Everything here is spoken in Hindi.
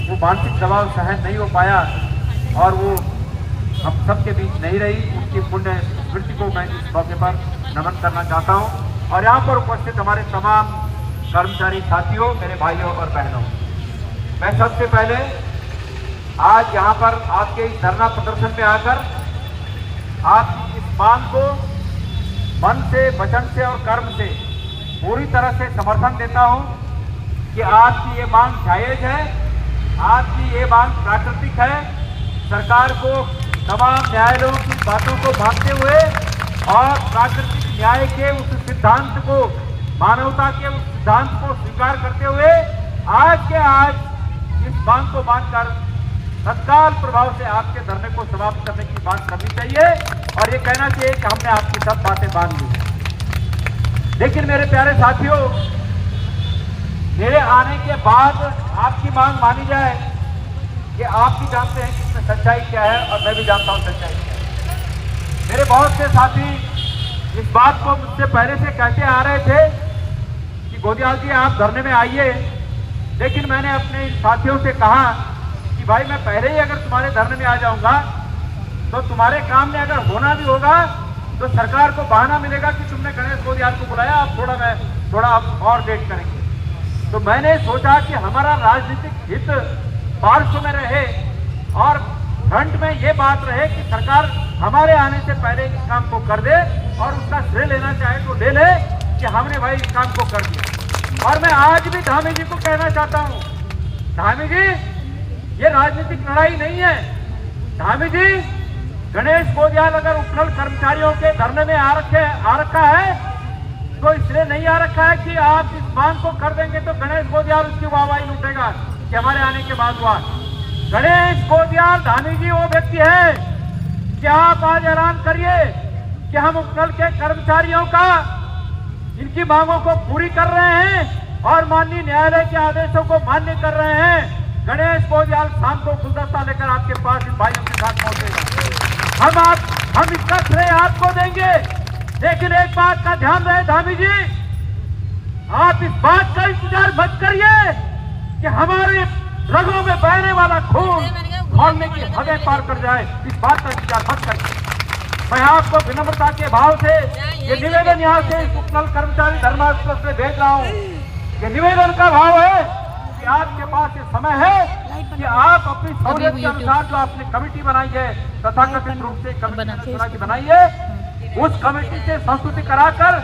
वो मानसिक दबाव सहन नहीं हो पाया और वो हम सबके बीच नहीं रही। उनकी पुण्य स्मृति को मैं इस मौके पर नमन करना चाहता हूँ। और यहाँ पर उपस्थित हमारे तमाम कर्मचारी साथियों, मेरे भाइयों और बहनों, मैं सबसे पहले आज यहाँ पर आपके इस धरना प्रदर्शन में आकर आपकी इस मांग को मन से, वचन से और कर्म से पूरी तरह से समर्थन देता हूँ कि आपकी ये मांग जायज़ है, आपकी ये मांग प्राकृतिक है। सरकार को तमाम न्यायालयों की बातों को मानते हुए और प्राकृतिक न्याय के उस सिद्धांत को, मानवता के उस सिद्धांत को स्वीकार करते हुए आज के आज इस मांग को मानकर तत्काल प्रभाव से आपके धरने को समाप्त करने की बात करनी चाहिए और ये कहना चाहिए कि हमने आपकी सब बातें मान ली। लेकिन मेरे प्यारे साथियों, मेरे आने के बाद आपकी मांग मानी जाए कि आप भी जानते हैं कि इसमें सच्चाई क्या है और मैं भी जानता हूं सच्चाई क्या है। मेरे बहुत से साथी इस बात को मुझसे पहले से कहते आ रहे थे कि गोदियाल जी आप धरने में आइए, लेकिन मैंने अपने साथियों से कहा कि भाई मैं पहले ही अगर तुम्हारे धरने में आ जाऊंगा तो तुम्हारे काम में अगर होना भी होगा तो सरकार को बहाना मिलेगा कि तुमने गणेश गोदियाल को बुलाया, आप थोड़ा और वेट करेंगे। तो मैंने सोचा कि हमारा राजनीतिक हित पार्श्व में रहे और फ्रंट में ये बात रहे कि सरकार हमारे आने से पहले इस काम को कर दे और उसका श्रेय लेना चाहे तो ले ले कि हमने भाई इस काम को कर दिया। और मैं आज भी धामी जी को कहना चाहता हूँ, धामी जी ये राजनीतिक लड़ाई नहीं है। धामी जी, गणेश गोदियाल अगर उपखंड कर्मचारियों के धरने में आ रखा है तो इसलिए नहीं आ रखा है कि आप इस मांग को कर देंगे तो गणेश गोदियाल उसकी वाहवाही लूटेगा कि हमारे आने के बाद हुआ। गणेश गोदियाल, धामी जी वो व्यक्ति है कि आप आज ऐलान करिए कि हम उपखंड के कर्मचारियों का इनकी मांगों को पूरी कर रहे हैं और माननीय न्यायालय के आदेशों को मान्य कर रहे हैं। गणेश गोदियाल शाम को गुलदस्ता लेकर आपके पास इन भाइयों के साथ पहुंचेगा। हम इसका श्रेय आपको देंगे, लेकिन एक बात का ध्यान रहे धामी जी, आप इस बात का इंतजार मत करिए कि हमारे रगों में बहने वाला खून खोलने की हदें पार कर जाए। इस बात का इंतजार मत करिए। मैं आपको विनम्रता के भाव से ये निवेदन यहाँ से उपखंड कर्मचारी धरना एक्सप्रेस में भेज रहा हूँ। ये निवेदन का भाव है कि आपके पास ये समय है कि आप अपनी सहूलियत के अनुसार जो आपने कमेटी बनाई है, तथाकथित रूप से कमेटी बनाई है, उस कमेटी से संस्तुति कराकर